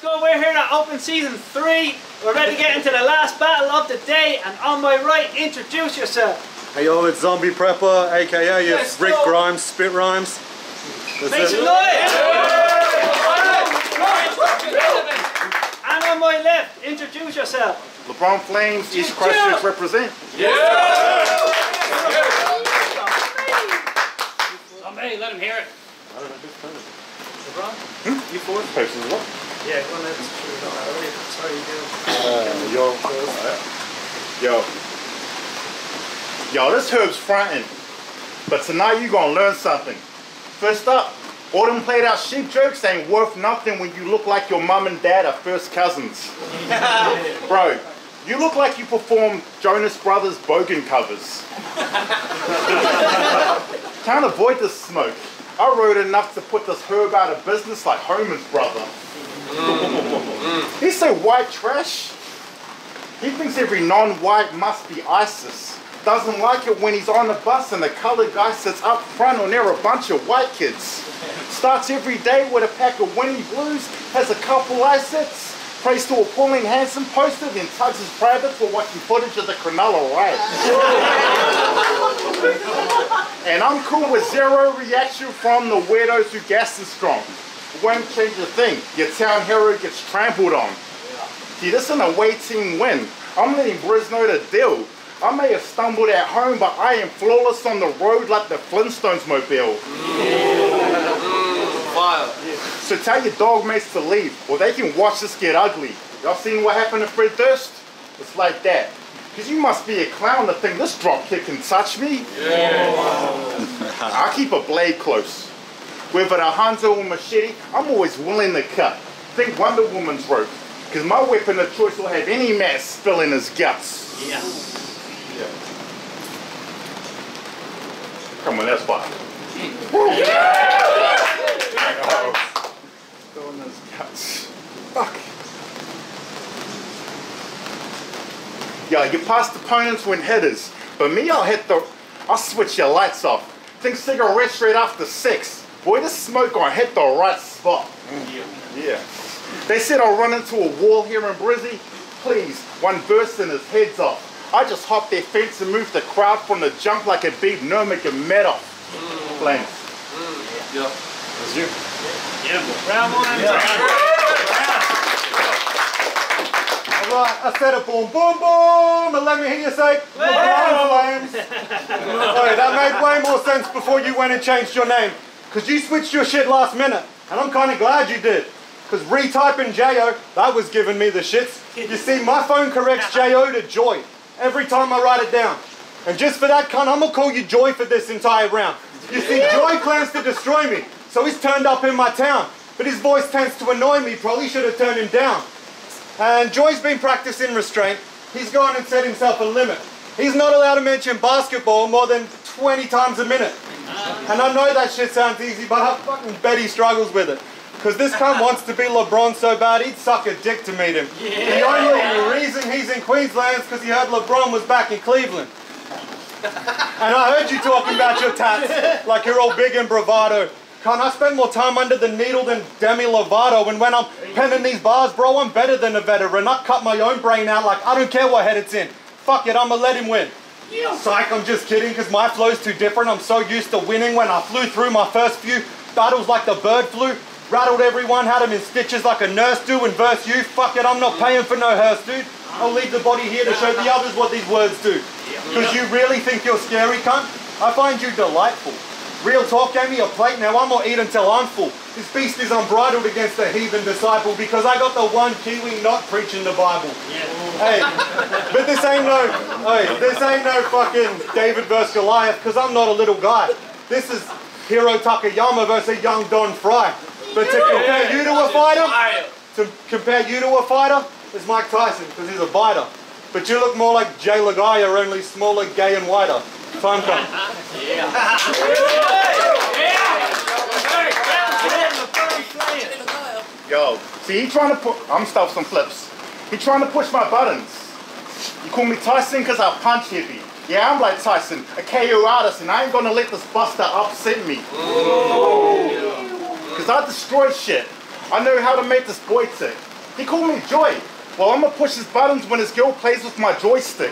go, we're here at Open Season 3. We're ready to get into the last battle of the day, and on my right, introduce yourself. Hey yo, it's Zombie Prepper, aka Rick Grimes, Spit Rhymes. Make some noise! And on my left, introduce yourself. Lebron Flames, East Christchurch represent. Hey, let him hear it. I don't know who's playing. LeBron? You fourth person, what? Yeah, go on, let's shoot it out earlier. Sorry, Yo, this herb's frontin'. But tonight you gonna learn something. First up, all them played out sheep jokes ain't worth nothing when you look like your mum and dad are first cousins. Bro, you look like you performed Jonas Brothers Bogan covers. Can't avoid the smoke. I wrote enough to put this herb out of business like Homer's brother. He's so white trash. He thinks every non-white must be ISIS. Doesn't like it when he's on the bus and the colored guy sits up front or near a bunch of white kids. Starts every day with a pack of Winnie Blues, has a couple assets, prays to a Pauline Hanson poster, then tugs his private for watching footage of the Cronulla riot. And I'm cool with zero reaction from the weirdos who gas is strong. It won't change a thing. Your town hero gets trampled on. See, this is an away team win. I'm letting Briz know the deal. I may have stumbled at home, but I am flawless on the road like the Flintstones mobile. Fire. So tell your dog mates to leave, or they can watch this get ugly. Y'all seen what happened to Fred Durst? It's like that. Because you must be a clown to think this drop kick can touch me. Yeah. I keep a blade close. Whether a hunter or machete, I'm always willing to cut. Think Wonder Woman's rope. Because my weapon of choice will have any man spill in his guts. Yeah. Come on, that's fine. Spill in his guts. Fuck. Yeah, you past opponents when hitters. But me, I'll switch your lights off. Think cigarette straight after 6. Boy, this smoke gonna hit the right spot. Yeah. They said I'll run into a wall here in Brizzy. Please, one burst and his head's off. I just hopped their fence and moved the crowd from the jump like a big Nurmagomedov. Flames. Yeah. That's you. Yeah. Round one. Alright, I said it, boom, boom, boom, and let me hear you say, LeBron Flames. Alright, that made way more sense before you went and changed your name. Because you switched your shit last minute, and I'm kind of glad you did. Because retyping J-O, that was giving me the shits. You see, my phone corrects J-O to Joy every time I write it down. And just for that cunt, I'm going to call you Joy for this entire round. You see, Joy plans to destroy me, so he's turned up in my town. But his voice tends to annoy me, probably should have turned him down. And Joy's been practicing restraint. He's gone and set himself a limit. He's not allowed to mention basketball more than 20 times a minute. And I know that shit sounds easy, but I fucking bet he struggles with it. Because this cunt wants to be LeBron so bad, he'd suck a dick to meet him. Yeah. The only reason he's in Queensland is because he heard LeBron was back in Cleveland. And I heard you talking about your tats, like you're all big and bravado. Cunt, I spend more time under the needle than Demi Lovato, and when I'm penning these bars, bro, I'm better than a veteran. I cut my own brain out like I don't care what head it's in. Fuck it, I'ma let him win. Psych, I'm just kidding, because my flow's too different. I'm so used to winning when I flew through my first few battles like the bird flu. Rattled everyone, had them in stitches like a nurse do, and verse you, fuck it, I'm not paying for no hearse, dude. I'll leave the body here to show the others what these words do. Because you really think you're scary, cunt? I find you delightful. Real talk, gave me a plate, now I'm gonna eat until I'm full. This beast is unbridled against a heathen disciple because I got the one Kiwi not preaching the Bible. Hey, but this ain't no fucking David versus Goliath, because I'm not a little guy. This is Hiro Takayama versus young Don Fry. But to compare you to a fighter, is Mike Tyson, because he's a biter. But you look more like Jay Lagaya, only smaller, gay and whiter. Time comes. Yo, see, he trying to put, I'm stuff some flips. He trying to push my buttons. You call me Tyson because I punch heavy. Yeah, I'm like Tyson, a KO artist, and I ain't gonna let this buster upset me. Because I destroy shit. I know how to make this boy tick. He called me Joy. Well, I'm gonna push his buttons when his girl plays with my joystick.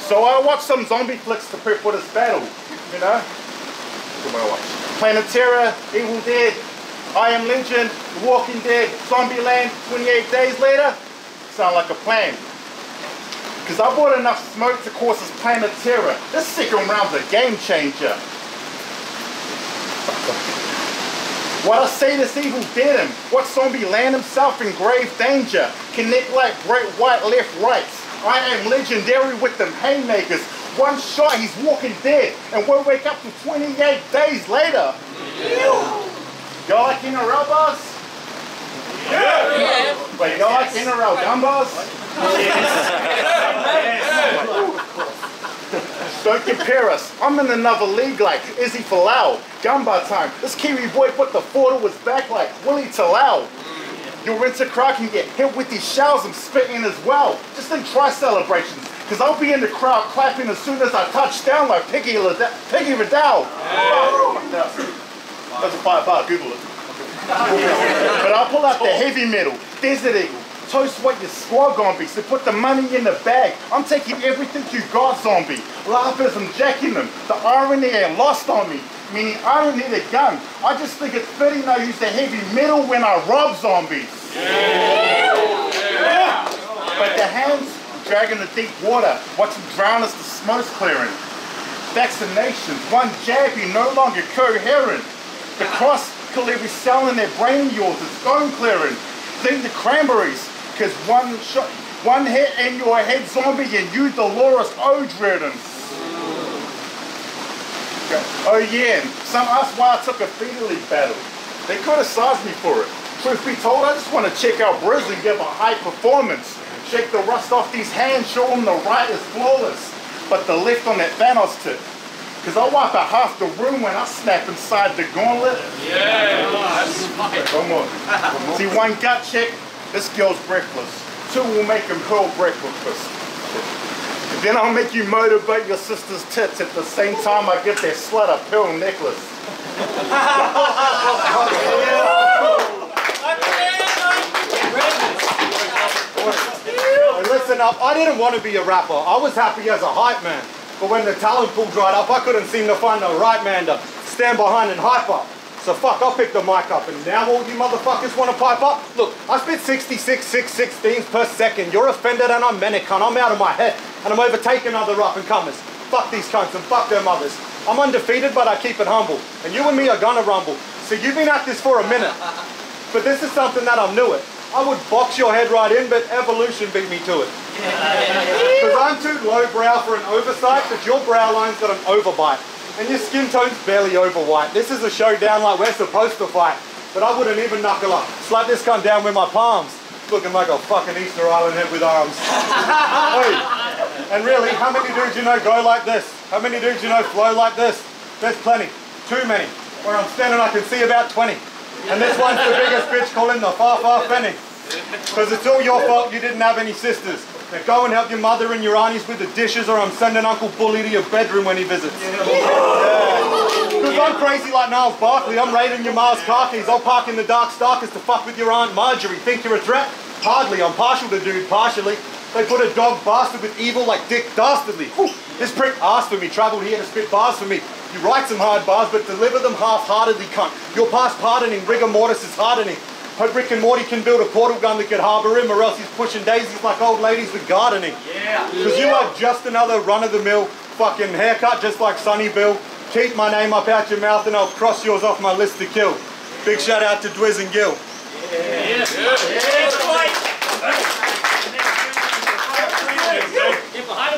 So I watched some zombie flicks to prep for this battle, you know? What do I watch? Planet Terror, Evil Dead, I Am Legend, The Walking Dead, Zombieland, 28 days later. Sound like a plan. Because I bought enough smoke to cause this Planet Terror. This second round's a game changer. What I say this Evil Dead him, what zombie land himself in grave danger, connect like great white left rights. I am legendary with them haymakers. One shot, he's walking dead, and won't wake up till 28 days later. Y'all like NRL bars? Yeah. Wait, y'all like NRL gun bars? Don't compare us. I'm in another league like Izzy Folau. Gumbar time. This Kiwi boy put the fort on his back like Willie Talau. Your rinser crowd can get hit with these shells I'm spitting as well. Just think try celebrations. Cause I'll be in the crowd clapping as soon as I touch down like Piggy Riddell. That's a 5-bar, Google it. But I'll pull out the heavy metal, Desert Eagle. Toast what your squad gonna be, so put the money in the bag. I'm taking everything you got, zombie. Laugh as I'm jacking them. The irony ain't lost on me. Meaning I don't need a gun. I just think it's fitting I use the heavy metal when I rob zombies. But the hands dragging the deep water. Watch them drown as the smoke's clearing. Vaccinations, one jab, you're no longer coherent. The cross clearly selling their brain of yours, it's stone clearing. Think the cranberries. Because one hit in your head, zombie, and you Dolores O'Dredden. Oh yeah, and some asked why I took a feeder league battle. They criticised me for it. Truth be told, I just want to check out Briz and give a high performance. Shake the rust off these hands, show them the right is flawless. But the left on that Thanos tip. Because I'll wipe out half the room when I snap inside the gauntlet. Yeah, that's fine. One more. See, one gut check. This girl's breathless. Two will make him hurl breakfast. And then I'll make you motivate your sister's tits at the same time I get that slut a pearl necklace. Listen up, I didn't want to be a rapper. I was happy as a hype man. But when the talent pool dried up, I couldn't seem to find the right man to stand behind and hype up. So fuck, I'll pick the mic up, and now all you motherfuckers want to pipe up? Look, I spit 66 6/16s per second. You're offended and I'm manic, cunt. I'm out of my head, and I'm overtaking other up-and-comers. Fuck these cunts and fuck their mothers. I'm undefeated, but I keep it humble. And you and me are gonna rumble. So you've been at this for a minute. But this is something that I'm new at. I would box your head right in, but evolution beat me to it. Because I'm too lowbrow for an oversight, but your brow line's got an overbite. And your skin tone's barely over white. This is a showdown like we're supposed to fight. But I wouldn't even knuckle up. Slap this cunt down with my palms. Looking like a fucking Easter Island head with arms. Hey, and really, how many dudes you know go like this? How many dudes you know flow like this? There's plenty. Too many. Where I'm standing I can see about 20. And this one's the biggest bitch calling the far Fenny. Because it's all your fault you didn't have any sisters. Now go and help your mother and your aunties with the dishes, or I'm sending Uncle Bully to your bedroom when he visits. Because I'm crazy like Niles Barkley. I'm raiding your Mars car keys. I'll park in the dark starkers to fuck with your Aunt Marjorie. Think you're a threat? Hardly. I'm partial to dude, partially. They put a dog bastard with evil like Dick Dastardly. Whew. This prick asked for me, travelled here to spit bars for me. You write some hard bars, but deliver them half-heartedly, cunt. Your past pardoning, rigor mortis is hardening. Hope Rick and Morty can build a portal gun that could harbour him, or else he's pushing daisies like old ladies with gardening. Yeah. Because you are just another run-of-the-mill fucking haircut, just like Sonny Bill. Keep my name up out your mouth and I'll cross yours off my list to kill. Big shout out to Dwiz and Gil. Yeah.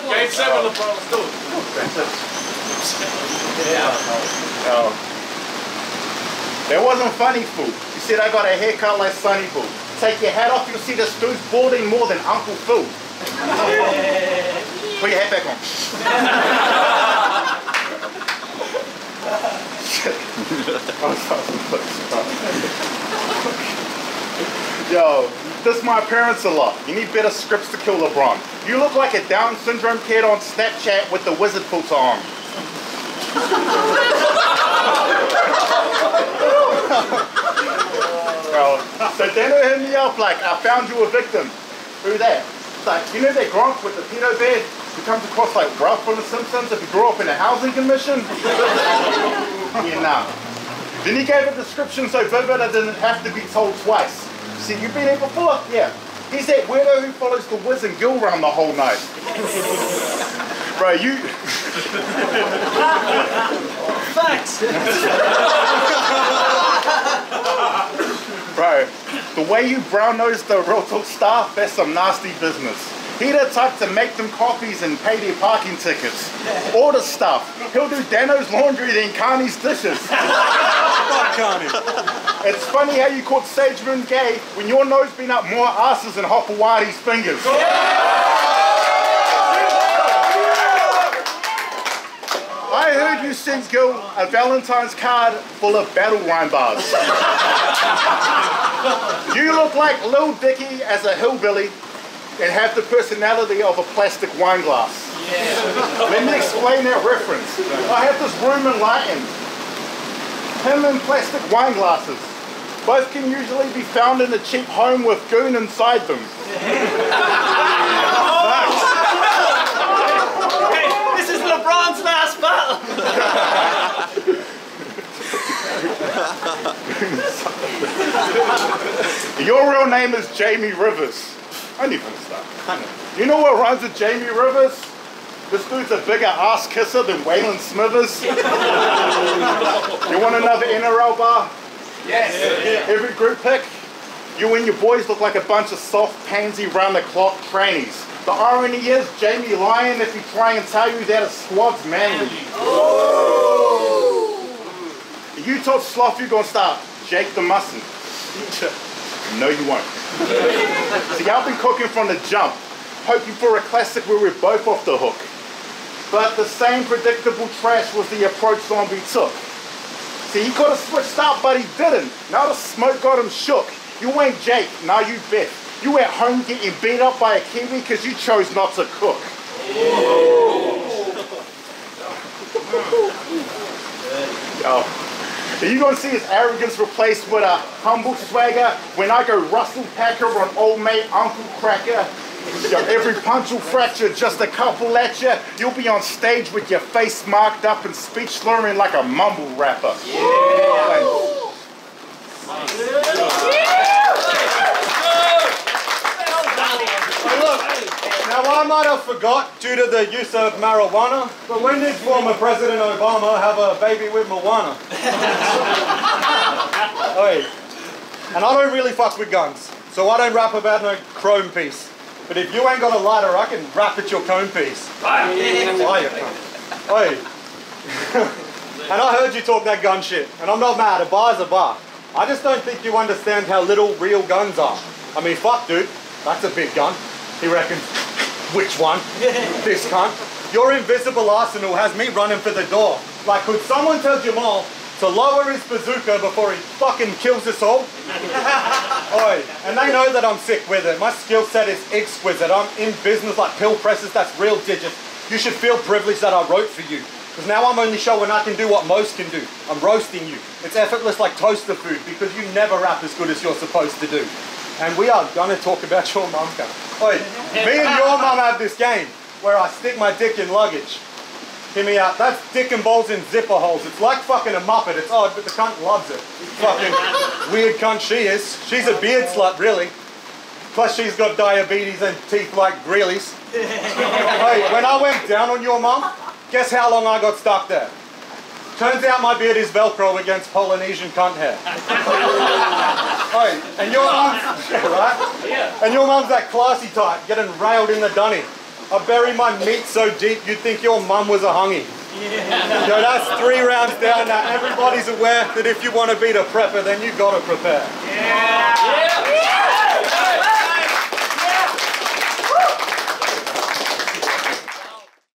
Game 7, LeBron, let's do it. That wasn't funny, fool. You said I got a haircut like Sonny Boo. Take your hat off, you'll see this dude's balding more than Uncle Phil. Put your hat back on. Yo, this my parents a lot. You need better scripts to kill LeBron. You look like a Down syndrome kid on Snapchat with the wizard filter on. So Dano hit me up like, I found you a victim. Who that? It's like, you know that Gronk with the pedo bear who comes across like Ralph from The Simpsons if he grew up in a housing commission? Yeah, nah. Then he gave a description so vivid I didn't have to be told twice. See, you've been here before? Yeah. He's that weirdo who follows the Wiz and Gil around the whole night. Bro, you... Facts! Bro, the way you brown-nosed the Real Talk staff, that's some nasty business. He the type to make them copies and pay their parking tickets. Order stuff. He'll do Dano's laundry than Carney's dishes. Fuck Carney. It's funny how you caught Sageman gay when your nose been up more asses than Hopawadi's fingers. I heard you sent Gil a Valentine's card full of battle rhyme bars. You look like Lil Dicky as a hillbilly and have the personality of a plastic wine glass. Yeah. Let me explain that reference. I have this room enlightened. Him and plastic wine glasses. Both can usually be found in a cheap home with goon inside them. Okay, this is LeBron's last battle. Your real name is Jamie Rivers. I need to start. You know what rhymes with Jamie Rivers? This dude's a bigger ass kisser than Waylon Smithers. You want another NRL bar? Yes. Every group pick, you and your boys look like a bunch of soft pansy round-the-clock trannies. The irony is, Jamie lying if he try and tell you that his squad's manly. Oh. You told Sloth you're gonna start Jake the Mustard. No, you won't. See, I've been cooking from the jump, hoping for a classic where we're both off the hook. But the same predictable trash was the approach Zombie took. See, he could have switched out, but he didn't. Now the smoke got him shook. You ain't Jake, now you Beth. You at home getting beat up by a Kiwi because you chose not to cook. Yo. Are you going to see his arrogance replaced with a humble swagger when I go Russell Packer on old mate Uncle Cracker? Yo, every punch will fracture, just a couple at you. You'll be on stage with your face marked up and speech slurring like a mumble rapper. Now I might have forgot due to the use of marijuana, but when did former President Obama have a baby with Moana? Oi. And I don't really fuck with guns, so I don't rap about no chrome piece. But if you ain't got a lighter, I can rap at your cone piece. Fire, cunt. Oi. And I heard you talk that gun shit, and I'm not mad, a bar's a bar. I just don't think you understand how little real guns are. I mean, fuck dude, that's a big gun. He reckons, which one? This cunt. Your invisible arsenal has me running for the door. Like, could someone tell Jamal to lower his bazooka before he fucking kills us all? Oi, and they know that I'm sick with it. My skill set is exquisite. I'm in business like pill presses, that's real digits. You should feel privileged that I wrote for you. Because now I'm only showing I can do what most can do. I'm roasting you. It's effortless like toaster food because you never rap as good as you're supposed to do. And we are gonna talk about your mum, cunt. Oi, me and your mum have this game where I stick my dick in luggage. Hear me out. That's dick and balls in zipper holes. It's like fucking a muppet. It's odd, but the cunt loves it. Fucking weird cunt she is. She's a beard slut, really. Plus she's got diabetes and teeth like Greeley's. Hey, when I went down on your mum, guess how long I got stuck there? Turns out my beard is Velcro against Polynesian cunt hair. Hey, and your mum's, right? Yeah. And your mum's that classy type, getting railed in the dunny. I bury my meat so deep you'd think your mum was a hungy. Yeah. Yo, that's 3 rounds down now. Everybody's aware that if you want to beat a prepper, then you gotta prepare. Yeah.